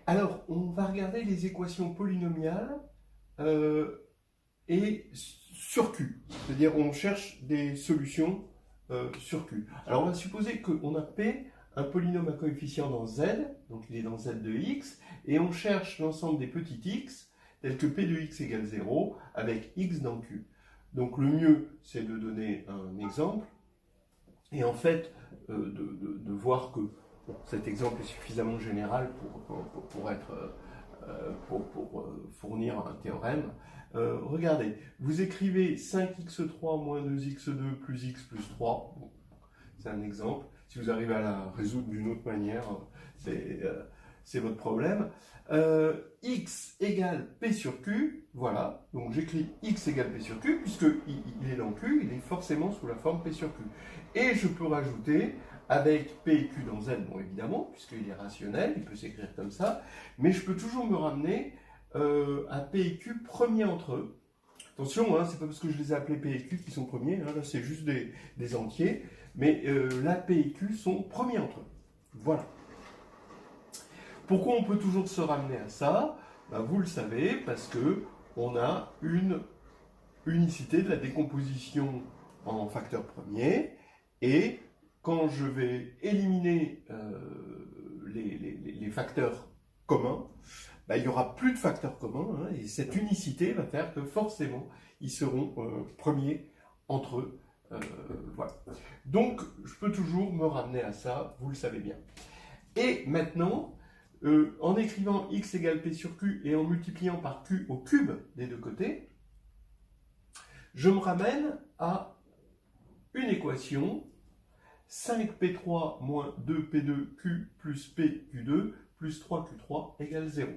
Alors, on va regarder les équations polynomiales et sur Q. C'est-à-dire, on cherche des solutions sur Q. Alors, on va supposer qu'on a P, un polynôme à coefficient dans Z, donc il est dans Z de x, et on cherche l'ensemble des petits x, tels que P de x égale 0, avec x dans Q. Donc, le mieux, c'est de donner un exemple, et en fait, de voir que bon, cet exemple est suffisamment général pour fournir un théorème. Regardez, vous écrivez 5x3 moins 2x2 plus x plus 3. Bon, c'est un exemple. Si vous arrivez à la résoudre d'une autre manière, c'est votre problème. X égale P sur Q, voilà. Donc j'écris X égale P sur Q, puisqu'il est dans Q, il est forcément sous la forme P sur Q. Et je peux rajouter, avec P et Q dans Z, bon évidemment, puisqu'il est rationnel, il peut s'écrire comme ça, mais je peux toujours me ramener à P et Q premiers entre eux. Attention, hein, c'est pas parce que je les ai appelés P et Q qui sont premiers, hein, là c'est juste des entiers, mais là P et Q sont premiers entre eux. Voilà. Pourquoi on peut toujours se ramener à ça? Ben, vous le savez, parce que on a une unicité de la décomposition en facteurs premiers, et quand je vais éliminer les facteurs communs, ben, il n'y aura plus de facteurs communs, hein, et cette unicité va faire que forcément, ils seront premiers entre eux. Voilà. Donc, je peux toujours me ramener à ça, vous le savez bien. Et maintenant, en écrivant x égale p sur q et en multipliant par q au cube des deux côtés, je me ramène à une équation 5p3 moins 2p2q plus pq2 plus 3q3 égale 0.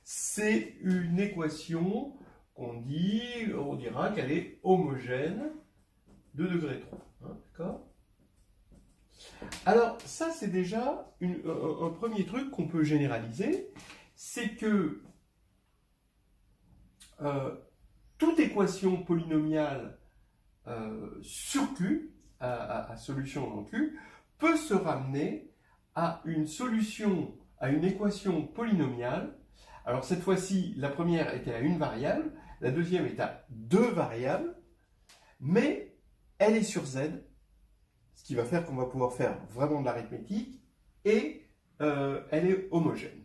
C'est une équation qu'on dira qu'elle est homogène de degré 3. Hein, d'accord ? Alors, ça, c'est déjà un premier truc qu'on peut généraliser, c'est que toute équation polynomiale sur Q, à solution dans Q, peut se ramener à une solution, à une équation polynomiale. Alors, cette fois-ci, la première était à une variable, la deuxième est à deux variables, mais elle est sur Z, ce qui va faire qu'on va pouvoir faire vraiment de l'arithmétique, et elle est homogène.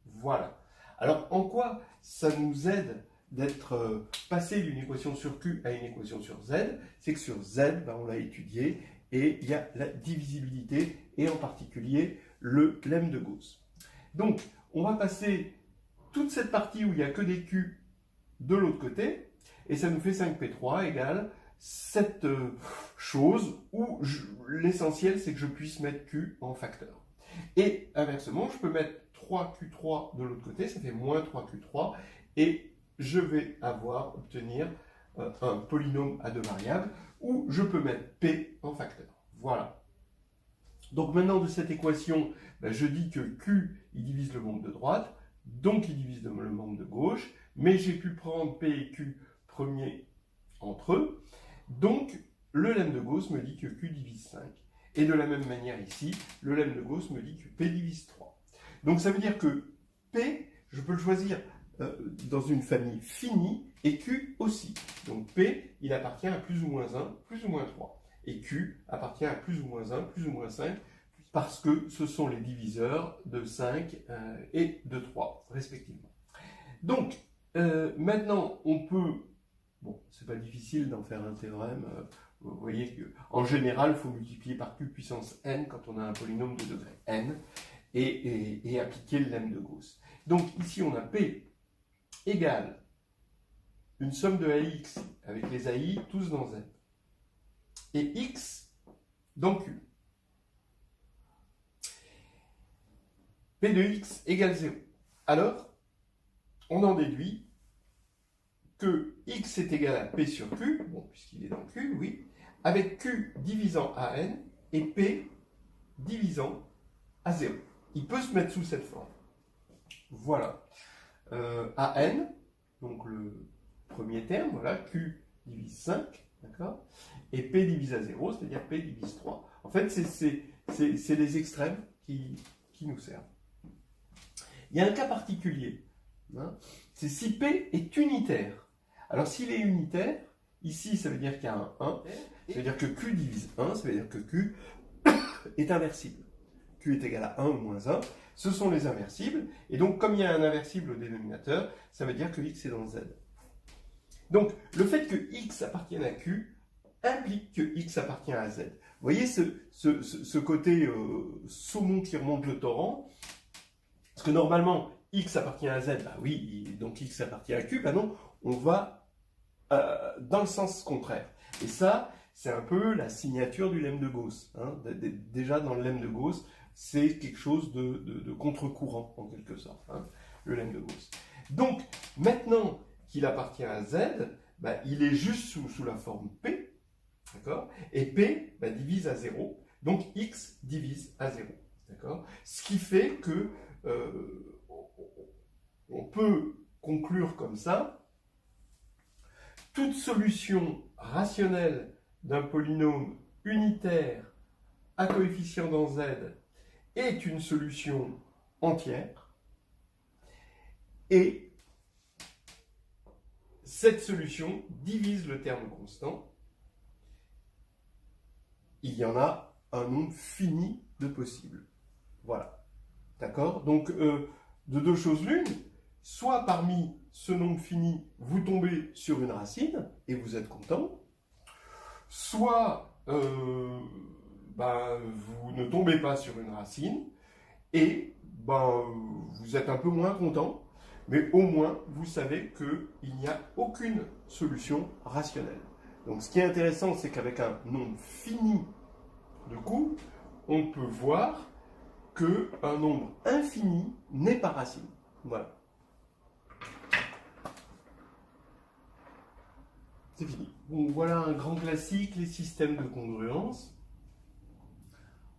Voilà. Alors, en quoi ça nous aide d'être passé d'une équation sur Q à une équation sur Z? C'est que sur Z, ben, on l'a étudié, et il y a la divisibilité, et en particulier le lemme de Gauss. Donc, on va passer toute cette partie où il n'y a que des Q de l'autre côté, et ça nous fait 5p3 égale cette chose où l'essentiel c'est que je puisse mettre Q en facteur. Et inversement, je peux mettre 3Q3 de l'autre côté, ça fait moins 3Q3, et je vais obtenir un polynôme à deux variables où je peux mettre P en facteur. Voilà. Donc maintenant de cette équation, ben, je dis que Q il divise le membre de droite, donc il divise le membre de gauche, mais j'ai pu prendre P et Q premiers entre eux. Donc, le lemme de Gauss me dit que Q divise 5. Et de la même manière ici, le lemme de Gauss me dit que P divise 3. Donc, ça veut dire que P, je peux le choisir dans une famille finie, et Q aussi. Donc, P, il appartient à plus ou moins 1, plus ou moins 3. Et Q appartient à plus ou moins 1, plus ou moins 5, parce que ce sont les diviseurs de 5 et de 3, respectivement. Donc, maintenant, on peut... Bon, c'est pas difficile d'en faire un théorème. Vous voyez qu'en général, il faut multiplier par q puissance n quand on a un polynôme de degré n et appliquer le lemme de Gauss. Donc ici, on a P égale une somme de AX avec les AI tous dans Z et X dans Q. P de X égale 0. Alors, on en déduit que x est égal à p sur q, bon, puisqu'il est dans q, oui, avec q divisant à n et p divisant à 0. Il peut se mettre sous cette forme. Voilà. À n, donc le premier terme, voilà, q divise 5, d'accord, et p divise à 0, c'est-à-dire p divise 3. En fait, c'est les extrêmes qui nous servent. Il y a un cas particulier, hein, c'est si P est unitaire. Alors s'il est unitaire, ici ça veut dire qu'il y a un 1, ça veut dire que Q divise 1, ça veut dire que Q est inversible. Q est égal à 1 ou moins 1, ce sont les inversibles, et donc comme il y a un inversible au dénominateur, ça veut dire que X est dans Z. Donc le fait que X appartienne à Q implique que X appartient à Z. Vous voyez ce côté saumon qui remonte le torrent, parce que normalement X appartient à Z, bah oui, donc X appartient à Q, bah non, on va dans le sens contraire. Et ça, c'est un peu la signature du lemme de Gauss. Hein. Déjà dans le lemme de Gauss, c'est quelque chose de contre-courant, en quelque sorte, hein, le lemme de Gauss. Donc, maintenant qu'il appartient à Z, bah, il est juste sous la forme P, d'accord? Et P bah, divise à 0, donc X divise à 0, d'accord? Ce qui fait que on peut conclure comme ça, toute solution rationnelle d'un polynôme unitaire à coefficient dans Z est une solution entière, et cette solution divise le terme constant. Il y en a un nombre fini de possibles. Voilà. D'accord? Donc, de deux choses l'une, soit parmi ce nombre fini, vous tombez sur une racine et vous êtes content, soit vous ne tombez pas sur une racine et vous êtes un peu moins content, mais au moins vous savez qu'il n'y a aucune solution rationnelle. Donc ce qui est intéressant, c'est qu'avec un nombre fini de coups, on peut voir qu'un nombre infini n'est pas racine. Voilà. C'est fini. Bon, voilà un grand classique, les systèmes de congruence.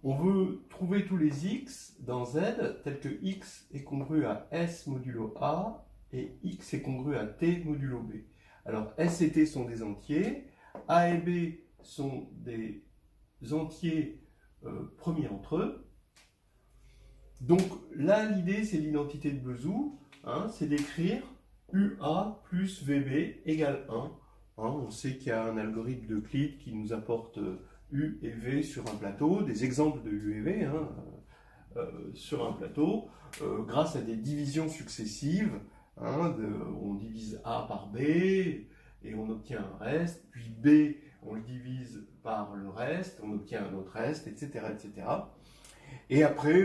On veut trouver tous les x dans Z, tels que x est congru à S modulo A et x est congru à T modulo B. Alors S et T sont des entiers, A et B sont des entiers premiers entre eux. Donc là, l'idée, c'est l'identité de Bezout, hein, c'est d'écrire UA plus VB égale 1. Hein, on sait qu'il y a un algorithme d'Euclide qui nous apporte U et V sur un plateau, des exemples de U et V hein, sur un plateau, grâce à des divisions successives. Hein, on divise A par B et on obtient un reste, puis B, on le divise par le reste, on obtient un autre reste, etc. etc. Et après,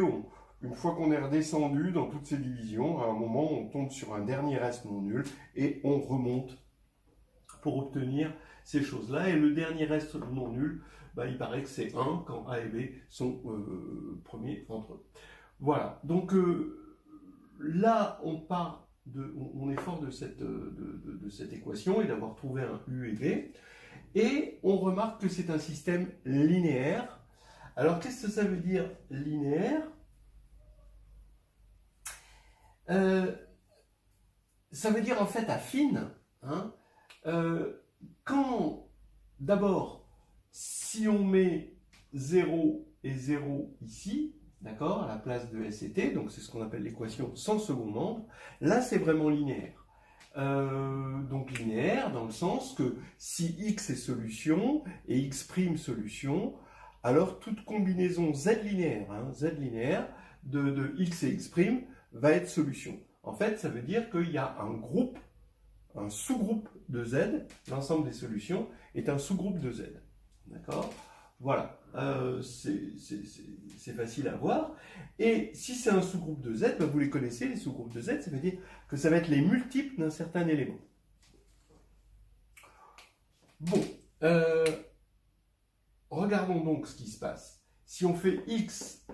une fois qu'on est redescendu dans toutes ces divisions, à un moment, on tombe sur un dernier reste non nul et on remonte pour obtenir ces choses-là. Et le dernier reste non nul, il paraît que c'est 1 quand A et B sont premiers entre eux. Voilà. Donc là, on est fort de cette équation et d'avoir trouvé un U et V. Et on remarque que c'est un système linéaire. Alors, qu'est-ce que ça veut dire linéaire? Ça veut dire en fait affine. Hein, quand, d'abord, si on met 0 et 0 ici, d'accord, à la place de S et T, donc c'est ce qu'on appelle l'équation sans second membre, là c'est vraiment linéaire. Donc linéaire dans le sens que si X est solution et X' solution, alors toute combinaison Z linéaire, hein, Z linéaire de X et X' va être solution. En fait, ça veut dire qu'il y a un groupe, un sous-groupe de Z, l'ensemble des solutions est un sous-groupe de Z. D'accord? Voilà, c'est facile à voir. Et si c'est un sous-groupe de Z, vous les connaissez, les sous-groupes de Z, ça veut dire que ça va être les multiples d'un certain élément. Bon, regardons donc ce qui se passe. Si on fait X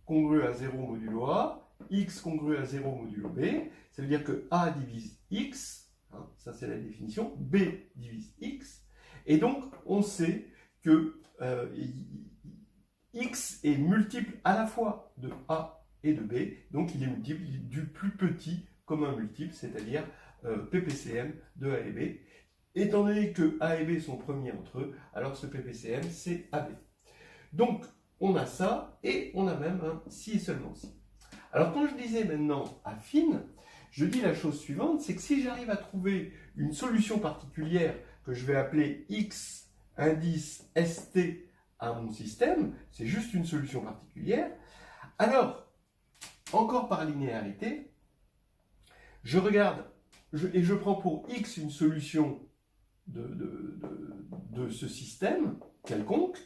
congru à 0 modulo A, X congru à 0 modulo B, ça veut dire que A divise X, hein, ça c'est la définition, B divise X, et donc on sait que X est multiple à la fois de A et de B, donc il est multiple du plus petit commun multiple, c'est-à-dire PPCM de A et B. Étant donné que A et B sont premiers entre eux, alors ce PPCM c'est AB. Donc on a ça, et on a même un si et seulement si. Alors quand je disais maintenant affine, je dis la chose suivante, c'est que si j'arrive à trouver une solution particulière que je vais appeler X indice ST à mon système, c'est juste une solution particulière, alors, encore par linéarité, je regarde et je prends pour X une solution de ce système quelconque,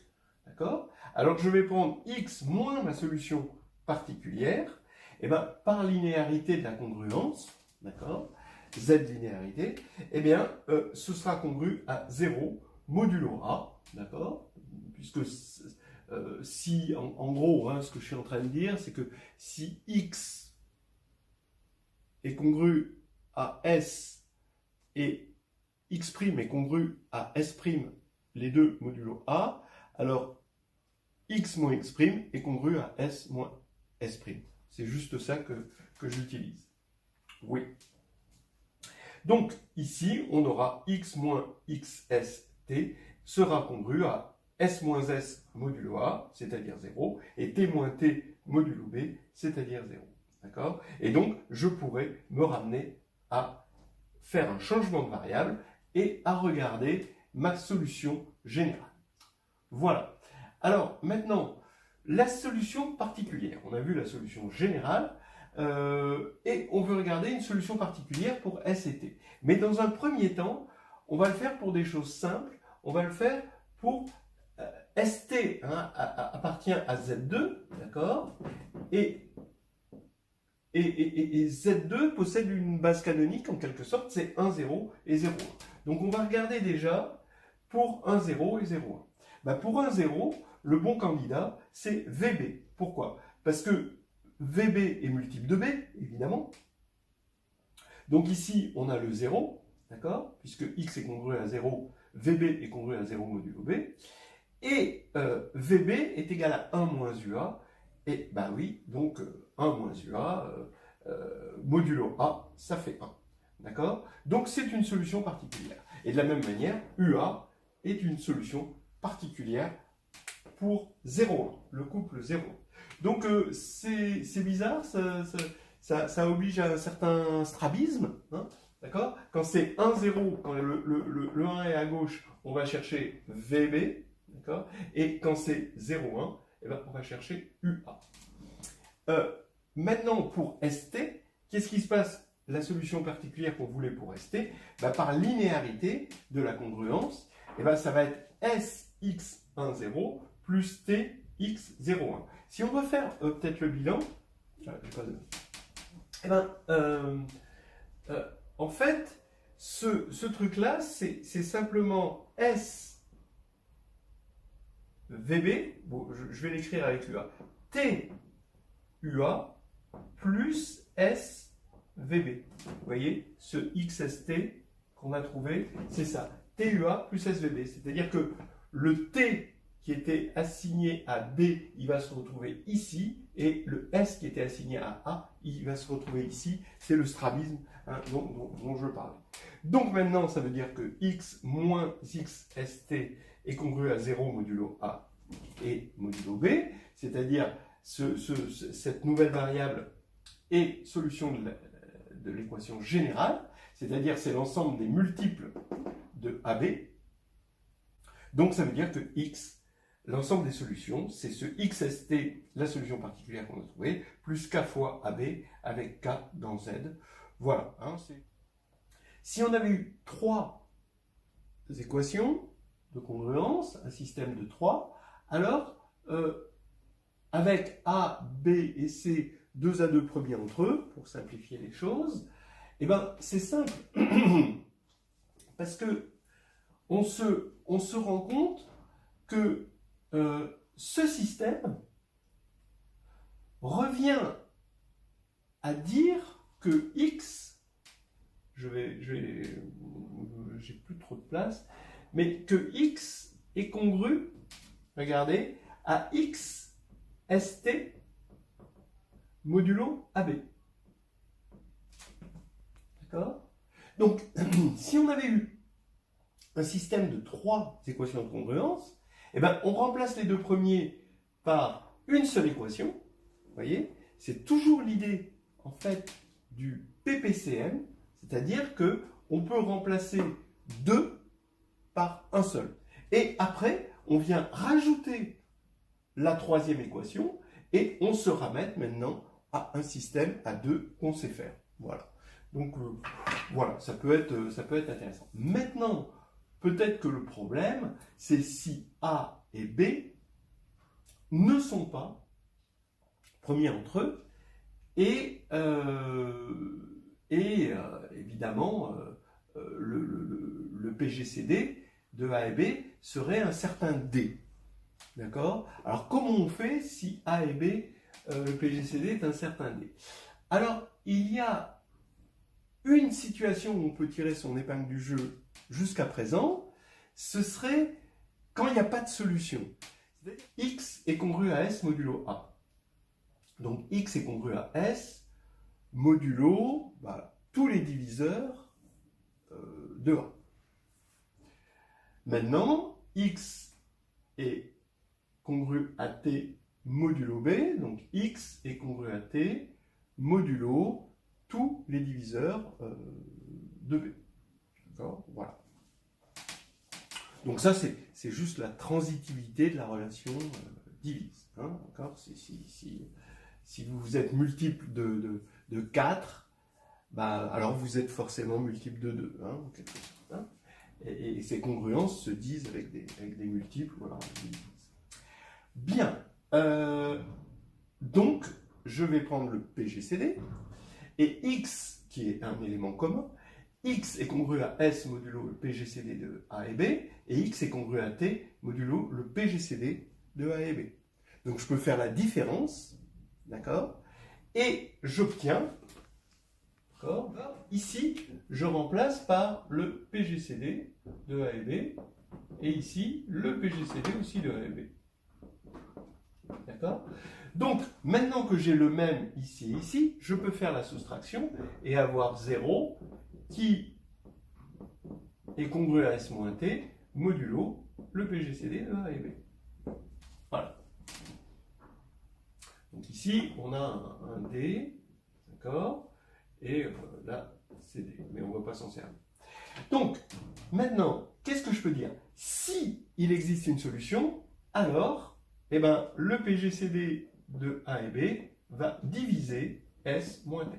d'accord? Alors je vais prendre X moins ma solution particulière, et bien par linéarité de la congruence, d'accord? Z linéarité, et bien ce sera congru à 0 modulo A, d'accord? Puisque si, en gros, hein, ce que je suis en train de dire, c'est que si X est congru à S et X' est congru à S', les deux modulo A, alors X moins X' est congru à S moins S'. C'est juste ça que j'utilise. Oui. Donc, ici, on aura X moins XST sera congru à S moins S modulo A, c'est-à-dire 0, et T moins T modulo B, c'est-à-dire 0. D'accord? Et donc, je pourrais me ramener à faire un changement de variable et à regarder ma solution générale. Voilà. Alors, maintenant, la solution particulière. On a vu la solution générale et on veut regarder une solution particulière pour S et T. Mais dans un premier temps, on va le faire pour des choses simples. On va le faire pour ST hein, appartient à Z2, d'accord, et Z2 possède une base canonique, en quelque sorte, c'est 1, 0 et 0, 1. Donc on va regarder déjà pour 1, 0 et 0, 1. Ben pour 1, 0, le bon candidat, c'est VB. Pourquoi? Parce que VB est multiple de B, évidemment. Donc ici, on a le 0, d'accord, puisque X est congru à 0, VB est congru à 0 modulo B. Et VB est égal à 1 moins UA, et bah oui, donc 1 moins UA, modulo A, ça fait 1. D'accord? Donc c'est une solution particulière. Et de la même manière, UA est une solution particulière pour 0,1, le couple 0. Donc c'est bizarre, ça oblige à un certain strabisme, hein, d'accord? Quand c'est 1, 0, quand le 1 est à gauche, on va chercher VB, d'accord? Et quand c'est 0, 1, eh ben, on va chercher UA. Maintenant, pour ST, qu'est-ce qui se passe? La solution particulière qu'on voulait pour ST, bah, par linéarité de la congruence, eh ben, ça va être SX1, 0 plus TX01. Si on doit faire peut-être le bilan, eh ben, en fait, ce truc-là, c'est simplement SVB, bon, je vais l'écrire avec UA, TUA plus SVB. Vous voyez, ce XST qu'on a trouvé, c'est ça, TUA plus SVB. C'est-à-dire que le T qui était assigné à B, il va se retrouver ici, et le S qui était assigné à A, il va se retrouver ici. C'est le strabisme hein, dont je parlais. Donc maintenant, ça veut dire que X moins XST est congru à 0 modulo A et modulo B, c'est-à-dire cette nouvelle variable est solution de l'équation générale, c'est-à-dire c'est l'ensemble des multiples de AB. Donc ça veut dire que X, l'ensemble des solutions, c'est ce XST, la solution particulière qu'on a trouvée, plus K fois AB avec K dans Z. Voilà. Hein, si on avait eu 3 équations de congruence, un système de 3, alors avec A, B et C, 2 à 2 premiers entre eux, pour simplifier les choses, eh ben, c'est simple. Parce que on se rend compte que ce système revient à dire que X, j'ai plus trop de place, mais que X est congru, regardez, à X ST modulo AB. D'accord? Donc, si on avait eu un système de 3 équations de congruence, eh ben, on remplace les deux premiers par une seule équation, vous voyez, c'est toujours l'idée, en fait, du PPCM, c'est-à-dire que on peut remplacer 2 par un seul. Et après, on vient rajouter la troisième équation et on se ramène maintenant à un système à 2 qu'on sait faire. Voilà. Donc, voilà, ça peut être intéressant. Maintenant, peut-être que le problème, c'est si A et B ne sont pas premiers entre eux et évidemment, le PGCD de A et B serait un certain D. D'accord? Alors, comment on fait si A et B, le PGCD est un certain D? Alors, il y a une situation où on peut tirer son épingle du jeu jusqu'à présent, ce serait quand il n'y a pas de solution. X est congru à S modulo A. Donc, X est congru à S modulo tous les diviseurs de A. Maintenant, X est congru à T modulo B, donc X est congru à T modulo tous les diviseurs de B. D'accord? Voilà. Donc ça, c'est juste la transitivité de la relation divise. Hein, d'accord? Si vous êtes multiple de 4, alors vous êtes forcément multiple de 2. Hein, quelque chose, hein, et ces congruences se disent avec des multiples. Voilà, bien. Donc, je vais prendre le PGCD. Et X, qui est un élément commun, X est congru à S modulo le PGCD de A et B, et X est congru à T modulo le PGCD de A et B. Donc je peux faire la différence, d'accord? Et j'obtiens, d'accord? Ici, je remplace par le PGCD de A et B, et ici, le PGCD aussi de A et B. D'accord? Donc, maintenant que j'ai le même ici et ici, je peux faire la soustraction et avoir 0 qui est congru à S-T modulo le PGCD de A et B. Voilà. Donc ici, on a un D, d'accord? Et là, c'est D, mais on ne va pas s'en servir. Donc, maintenant, qu'est-ce que je peux dire? Si il existe une solution, alors, le PGCD de A et B va diviser S moins T.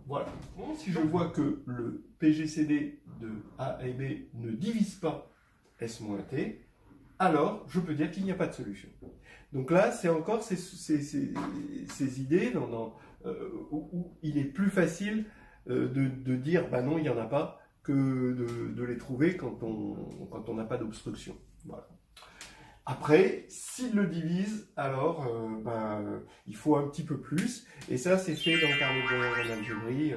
Voilà. Bon, si je vois que le PGCD de A et B ne divise pas S moins T, alors je peux dire qu'il n'y a pas de solution. Donc là, c'est encore ces idées où il est plus facile de dire non, il n'y en a pas, que de les trouver quand on n'a pas d'obstruction. Voilà. Après, s'il le divise, alors il faut un petit peu plus. Et ça, c'est fait dans le carnet de voyage en algébrie.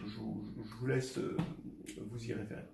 Je vous laisse vous y référer.